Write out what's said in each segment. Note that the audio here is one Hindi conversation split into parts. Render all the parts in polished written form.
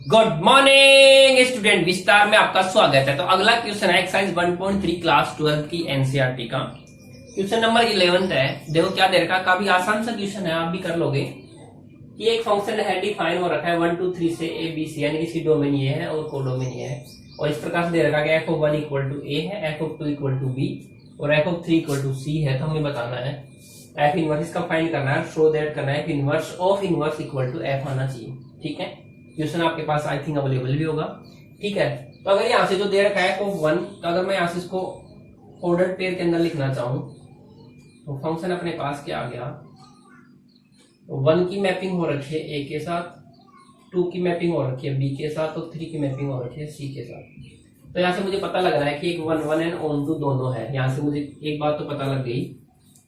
गुड मॉर्निंग स्टूडेंट, विस्तार में आपका स्वागत है। तो अगला क्वेश्चन है एक्सरसाइज 1.3 क्लास 12 की एनसीईआरटी का क्वेश्चन नंबर 11 है। देखो क्या दे रखा है, काफी आसान सा क्वेश्चन है, आप भी कर लोगे। कि एक फंक्शन है डिफाइन हो रखा है 1 2 3 से ए बी सी, यानी कि सी डोमेन ये है और कोडोमेन ये है। और इस प्रकार से दे रखा है f(1) इक्वल टू ए है, f(2) इक्वल टू बी और f(3) इक्वल टू सी है। तो हमें बताना है f इनवर्स, इसका फाइंड करना है, शो दैट करना है f inverse of inverse equal to f आना चाहिए। ठीक है, क्वेश्चन आपके पास आई थिंक अवेलेबल भी होगा। ठीक है, तो अगर यहाँ से जो दे रखा है f(1), तो अगर मैं यहाँ से इसको ऑर्डर पेयर के अंदर लिखना चाहूँ तो फंक्शन अपने पास क्या आ गया, 1 की मैपिंग हो रखी है a के साथ, 2 की मैपिंग हो रखी है b के साथ और 3 की मैपिंग हो रखी है c के साथ। तो यहाँ से मुझे पता लग रहा है कि एक 1 1 एंड ऑन टू दोनों है। यहाँ से मुझे एक बात तो पता लग गई,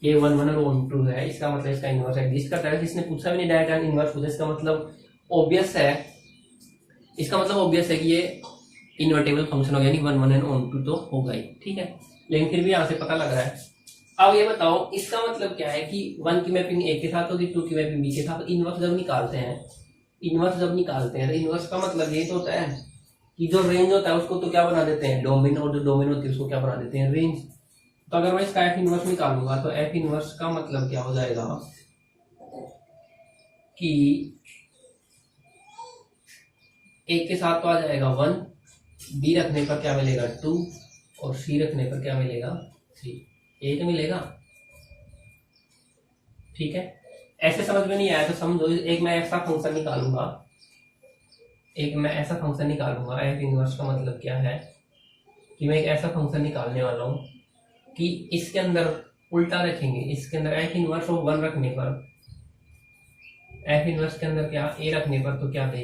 ये 1 1 और ऑन टू है, इसका मतलब इसका इनवर्स एग्जिस्ट करता है। जिसने पूछा भी नहीं डायरेक्ट इनवर्स पूछा, इसका मतलब ऑब्वियस है, इसका मतलब ऑब्वियस है कि ये इन्वर्टेबल फंक्शन हो गया, यानी 1 1 एंड ऑन टू तो होगा ही। ठीक है, लेकिन फिर भी यहाँ से पता लग रहा है। अब ये बताओ इसका मतलब क्या है कि 1 की मैपिंग a के साथ होगी, 2 की मैपिंग b के साथ। इनवर्स जब निकालते हैं तो इनवर्स का मतलब ये तो होता है कि जो रेंज होता है उसको तो क्या बना देते हैं डोमेन, और जो डोमेन होती है उसको क्या बना देते हैं रेंज। तो अगर मैं इसका f इनवर्स निकालूंगा तो f इनवर्स का मतलब क्या हो जाएगा कि a के साथ तो आ जाएगा 1, b रखने पर क्या मिलेगा 2 और c रखने पर क्या मिलेगा 3, 8 मिलेगा। ठीक है, ऐसे समझ में नहीं आया तो समझो, एक मैं ऐसा फंक्शन निकालूंगा, f इनवर्स का मतलब क्या है कि मैं एक ऐसा फंक्शन निकालने वाला हूं कि इसके अंदर उल्टा रखेंगे, इसके अंदर f इनवर्स ऑफ 1 रखने पर, f इनवर्स के अंदर क्या a रखने पर तो क्या दे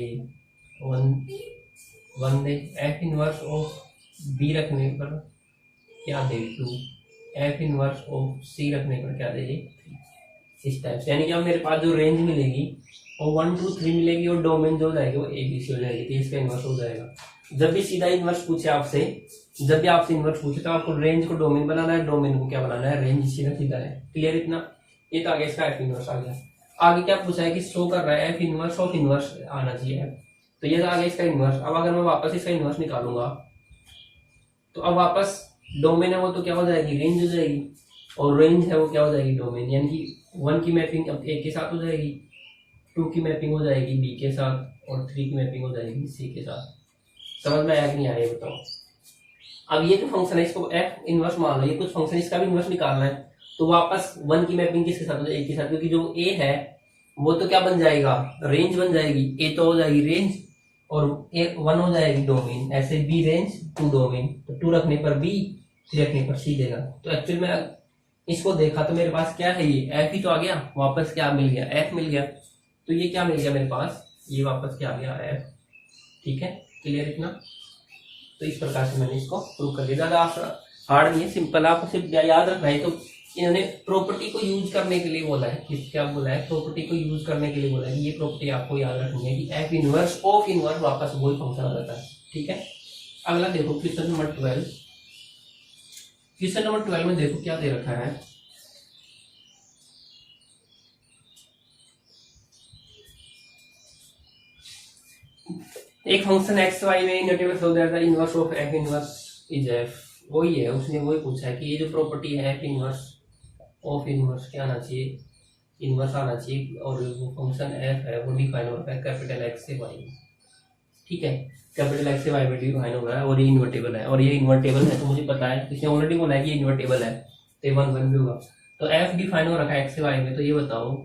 1 दे, f इनवर्स ऑफ b रखने पर क्या दे 2, f इनवर्स ऑफ c रखने पर क्या दे 3। इस टाइप से, यानी कि अब मेरे पास जो रेंज मिलेगी वो 1 2 3 मिलेगी और डोमेन जो हो जाएगी वो abc हो जाएगी। तो इसका इनवर्स हो जाएगा। जब भी सीधा इनवर्स पूछे आपसे, जब भी आपसे इनवर्स पूछे तो आपको रेंज को डोमेन बनाना है, डोमेन को क्या बनाना है रेंज, सीधा सीधा है। क्लियर इतना? ये तो आगे इसका f इनवर्स आ गया। आगे क्या पूछा है कि शो कर रहा है f इनवर्स ऑफ इनवर्स आना चाहिए, तो ये तो आगे इसका इनवर्स। अब अगर मैं वापस इसका इनवर्स निकालूंगा तो अब वापस डोमेन है वो तो क्या हो जाएगी रेंज हो जाएगी, और रेंज है वो क्या हो जाएगी डोमेन। यानी कि 1 की मैपिंग अब a के साथ हो जाएगी, 2 की मैपिंग हो जाएगी b के साथ और 3 की मैपिंग हो जाएगी c के साथ। समझ में आया कि नहीं आया बताओ। अब ये जो फंक्शन है इसको f इनवर्स मान लो, ये कुछ फंक्शन इसका भी इनवर्स निकालना है, तो वापस 1 की मैपिंग किसके साथ हो जाएगी a के साथ, क्योंकि जो a है वो तो क्या बन जाएगा रेंज बन जाएगी, a तो हो जाएगी रेंज और 1 हो जाएगी डोमेन। ऐसे b रेंज 2 डोमेन, तो 2 रखने पर b, 3 रखने पर c देगा। तो एक्चुअली में इसको देखा तो मेरे पास क्या है, ये f ही तो आ गया, वापस क्या मिल गया f मिल गया। तो ये क्या मिल गया मेरे पास, ये वापस क्या आ गया f। ठीक है, क्लियर इतना? तो इस प्रकार से मैंने इसको प्रूव कर दिया। ज्यादा हार्ड नहीं है, सिंपल, आपको सिर्फ याद रखना है। तो इन्होंने प्रॉपर्टी को यूज करने के लिए बोला है, क्या बोला है, प्रॉपर्टी को यूज करने के लिए बोला है। ये प्रॉपर्टी आपको याद रखनी है कि f इनवर्स ऑफ इनवर्स वापस वही फंक्शन आ जाता है। ठीक है, अगला देखो क्वेश्चन नंबर 12। क्वेश्चन नंबर 12 में देखो क्या दे रखा है, एक फंक्शन एक्स वाई में invertible so that the inverse of f inverse is f। वही है, उसने वही पूछा है कि ये जो प्रॉपर्टी है f इनवर्स ऑफ इनवर्स क्या आना चाहिए, इनवर्स आना चाहिए, और वो फंक्शन f है वो डिफाइन होता है कैपिटल x से y में। ठीक है, कैपिटल x से y में डिफाइन हो रहा है और ये इन्वर्टेबल है, और ये इन्वर्टेबल है तो मुझे पता है, इसने ऑलरेडी बोला है कि इन्वर्टेबल है तो 1 1 भी होगा। तो f डिफाइन हो रखा है x से y में, तो ये बताओ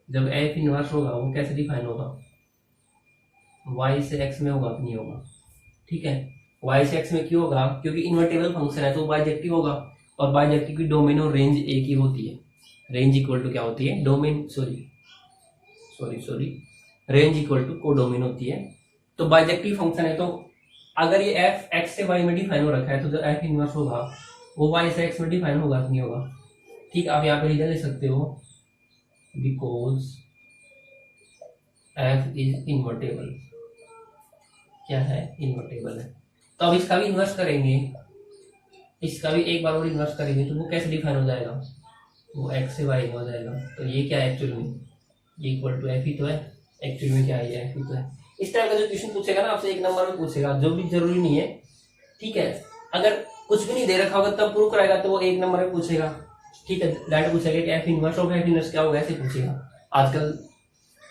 जब f इनवर्स होगा वो कैसे डिफाइन होगा, y से x में होगा कि नहीं होगा। ठीक है, y से x में क्यों होगा, क्योंकि इन्वर्टेबल फंक्शन है तो बाइजेक्टिव होगा, और बाइजेक्टिव की डोमेन और रेंज एक ही होती है। रेंज इक्वल टू क्या होती है domain, sorry range equal to codomain होती है। तो बाइजेक्टिव फंक्शन है, तो अगर ये f x से y में डिफाइन हो रखा है तो जो f इनवर्स होगा वो y से x में डिफाइन होगा कि नहीं होगा। ठीक, आप यहाँ पे रीजन ले सकते हो, बिकॉज f इज इन्वर्टेबल। क्या है, इन्वर्टेबल है। तो अब इसका भी इन्वर्स करेंगे, इसका भी एक बार और इन्वर्स करेंगे तो वो कैसे डिफाइन हो जाएगा, वो x से y हो जाएगा। तो ये क्या है एक्चुअल में, ये इक्वल टू f ही तो है, एक्चुअल में क्या है ये f ही तो है। इस टाइप का जो क्वेश्चन पूछेगा ना आपसे 1 नंबर में पूछेगा, जो भी जरूरी नहीं है, ठीक है। अगर कुछ भी नहीं दे रखा होगा तब प्रूव कराएगा तो वो 1 नंबर में पूछेगा, ठीक है। डायरेक्ट पूछेगा कि F inverse of F inverse क्या होगा, ऐसे पूछेगा। आजकल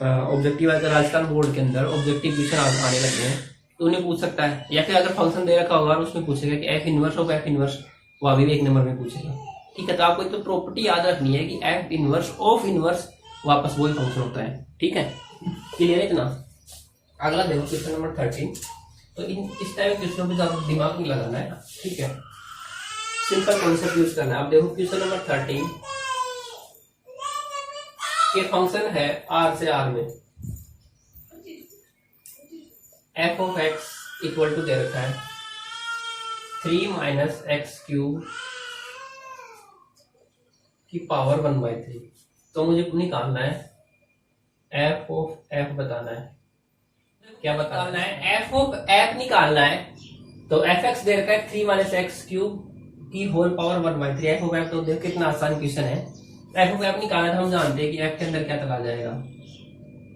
ऑब्जेक्टिव आजकल राजस्थान बोर्ड के अंदर ऑब्जेक्टिव क्वेश्चन आने लगे हैं, तो उन्हें पूछ सकता है। या फिर अगर फंक्शन दे रखा होगा और उसमें पूछेगा कि F inverse of F inverse, वो अभी भी 1 नंबर में पूछेगा, ठीक है। तो आपको एक तो प्रॉपर्टी याद रखनी है कि एफ इनवर्स ऑफ इनवर्स वापस वही फंक्शन होता है, ठीक है। क्लियर है इतना। अगला देखो क्वेश्चन नंबर 13। तो इस टाइप के क्वेश्चनों पे ज्यादा दिमाग नहीं लगाना है, ठीक है, सिंपल कॉन्सेप्ट यूज करना है। आप देखो क्वेश्चन नंबर 13 के फंक्शन है आर से आर में f of x equal to दे रखा है 3 माइनस एक्स क्यूब की पावर 1/3। तो मुझे निकालना है एफ ऑफ एफ, बताना है क्या बताना है, एफ ऑफ एफ निकालना है। तो एफ एक्स दे रखा है 3 माइनस एक्स क्यूब की whole power 1/3। F of F तो देखो कितना आसान क्वेश्चन है। एफ ऑफ एफ निकालना था, हम जानते हैं कि एफ के अंदर क्या चला जाएगा,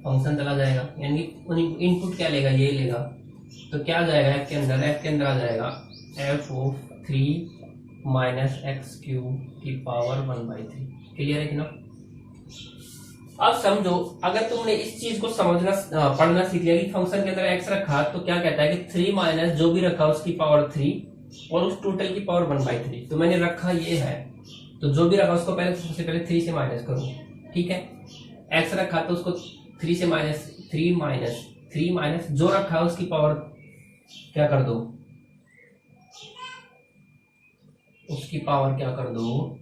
फंक्शन चला जाएगा, यानी इनपुट क्या लेगा, ये लेगा। तो क्या जाएगा एफ के अंदर, एफ के अंदर आ जाएगा F of 3 minus x cube की पावर 1/3। क्लियर है कि ना। अब समझो, अगर तुमने इस चीज को समझना पढ़ना सीख लिया कि फंक्शन के अंदर एक्स रखा तो क्या कहता है कि 3 माइनस जो भी रखा उसकी पावर 3 और उस टोटल की पावर 1/3। तो मैंने रखा ये है, तो जो भी रखा उसको पहले सबसे पहले 3 से माइनस करो, ठीक है। एक्स रखा तो उसको 3 से माइनस 3 माइनस जो रखा है उसकी पावर क्या कर दो, उसकी पावर क्या कर दो,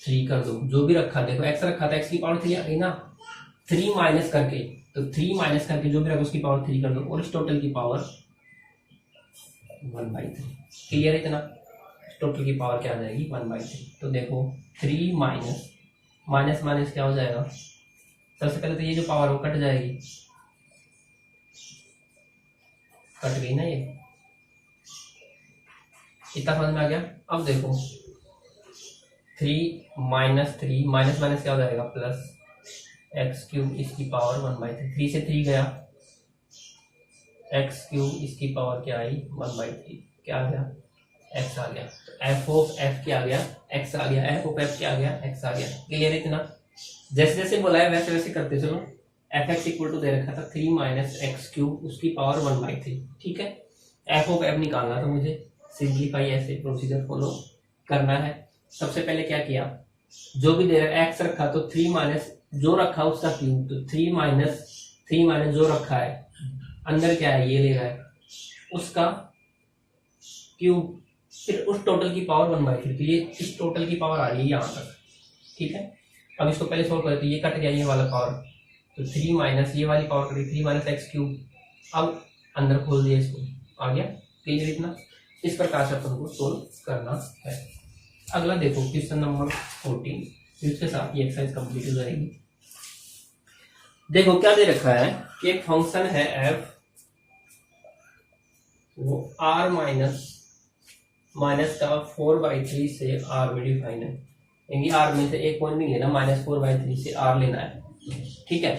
3 कर दो। जो भी रखा, देखो एक्स रखा था, एक्स की पावर 3 आ गई ना, 3 माइनस करके, तो 3 माइनस करके जो भी रखा उसकी पावर 3 कर दो और इस टोटल की पावर 1/3। क्लियर है इतना। टोटल की पावर क्या आ जाएगी 1/3। तो देखो 3 माइनस माइनस माइनस क्या हो जाएगा, सबसे पहले तो ये जो पावर वो कट जाएगी, कट गई ना, ये इतना समझ में आ गया। अब देखो 3 माइनस 3 माइनस माइनस क्या हो जाएगा, प्लस एक्स क्यूब इसकी पावर 1/3। 3 से 3 गया, एक्स क्यूब इसकी पावर क्या आई 1/3। क्या आ गया, एक्स आ गया। एफ ऑफ एफ क्या आ गया, एक्स आ गया। एफ ऑफ एफ क्या आ गया, एक्स आ गया। क्लियर है इतना। जैसे जैसे बोला है वैसे वैसे करते चलो। एफ एक्स इक्वल टू दे रखा था 3 माइनस एक्स क्यूब उसकी पावर 1/3, ठीक है। एफ ऑफ एफ निकालना था मुझे, सिंप्लीफाई ऐसे प्रोसीजर फॉलो करना है। सबसे पहले क्या किया, जो भी दे रहा है एक्स रखा तो 3 माइनस जो रखा उसका क्यूब, तो 3 माइनस जो रखा है अंदर क्या है, ये ले रहा है उसका क्यूब, फिर उस टोटल की पावर 1/3। तो ये इस टोटल की पावर आ रही है यहाँ तक, ठीक है। अब इसको पहले सोल्व करें तो ये कट गया ये वाला पावर, तो 3 माइनस ये वाली पावर करी 3 माइनस एक्स क्यूब। अब अंदर खोल दिया इसको, आ गया। क्लियर इतना। इस प्रकार से अपन को सोल्व करना है। अगला देखो क्वेश्चन नंबर 14, इसके साथ ये एक्सरसाइज कंप्लीट हो जाएगी। देखो क्या दे रखा है कि एक फंक्शन है एफ, वो आर माइनस का 4/3 से आर में डिफाइन है, यानी आर में से एक पॉइंट नहीं लेना, -4/3 से आर लेना है, ठीक है।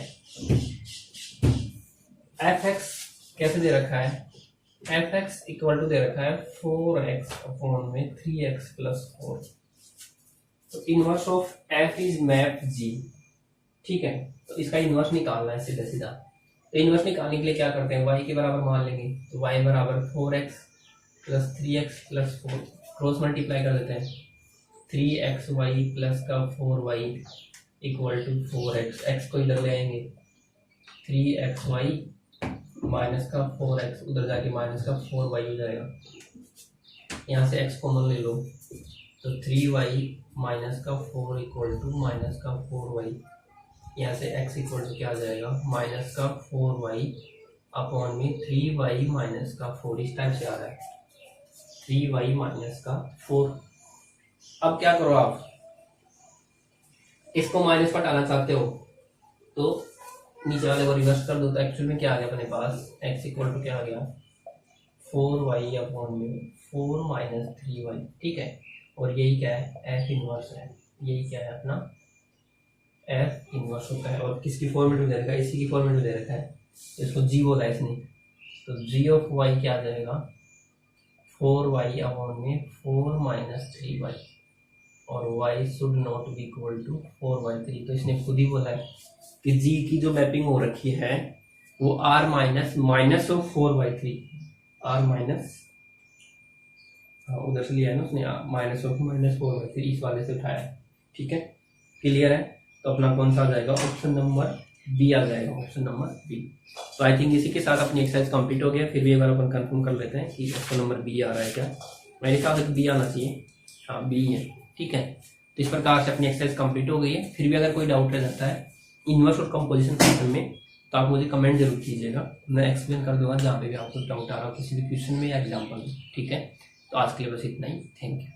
एफ एक्स कैसे दे रखा है, एफ एक्स इक्वल टू दे रखा है 4x अपॉन में 3x + 4। तो inverse of f is map g, ठीक है। तो इसका इनवर्स निकालना है सीधा सीधा। तो इनवर्स निकालने के लिए क्या करते हैं, y के बराबर मान लेंगे, तो y बराबर 4x + 3x + 4, क्रॉस मल्टीप्लाई कर देते हैं। 3xy प्लस का 4y equal to 4x, x को इधर ले आएंगे, 3xy माइनस का 4x उधर जाके माइनस का 4y हो जाएगा। यहाँ से x कॉमन ले लो, तो 3y माइनस का 4 इक्वल टू माइनस का 4y। यहाँ से x इक्वल टू क्या आ जाएगा, माइनस का 4y अपॉन में 3y माइनस का 4। इस टाइप से आ रहा है 3y माइनस का 4। अब क्या करो, आप इसको माइनस पर हटाना चाहते हो तो नीचे वाले को रिवर्स कर दो। तो एक्चुअल में क्या आ गया अपने पास, x इक्वल टू क्या आ गया 4y अपॉन में 4 माइनस 3y, ठीक है। और यही क्या है, f इनवर्स है। यही क्या है अपना f इनवर्स होता है। और किसकी फॉर्मेट में दे रखा है, इसी की फॉर्मेट में दे रखा है। इसको जी बोला इसने, तो जी ऑफ वाई क्या आ जाएगा 4y अपॉन में 4 माइनस 3y, और y should not be equal to 4/3। तो इसने खुद ही बोला है कि g की जो मैपिंग हो रखी है वो r minus of 4/3, r minus, हाँ उधर से लिया है ना उसने, माइनस ऑफ माइनस 4/3 इस वाले से उठाया है। ठीक है, क्लियर है। तो अपना कौन सा आ जाएगा, ऑप्शन नंबर बी आ जाएगा, ऑप्शन नंबर बी। तो आई थिंक इसी के साथ अपनी एक्सरसाइज कंप्लीट हो गया। फिर भी एक बार अपन कंफर्म कर लेते हैं कि ऑप्शन नंबर बी आ रहा है क्या। मेरे हिसाब से बी आना चाहिए, हाँ बी है। ठीक है, तो इस प्रकार से अपनी एक्सरसाइज कंप्लीट हो गई है। फिर भी अगर कोई डाउट रह जाता है इन्वर्स और कंपोजिशन फंक्शन में तो आप मुझे कमेंट जरूर कीजिएगा, मैं एक्सप्लेन कर दूंगा जहाँ पे भी आपको डाउट आ रहा हो किसी भी क्वेश्चन में या एग्जाम्पल में। ठीक है, तो आज के लिए बस इतना ही, थैंक यू।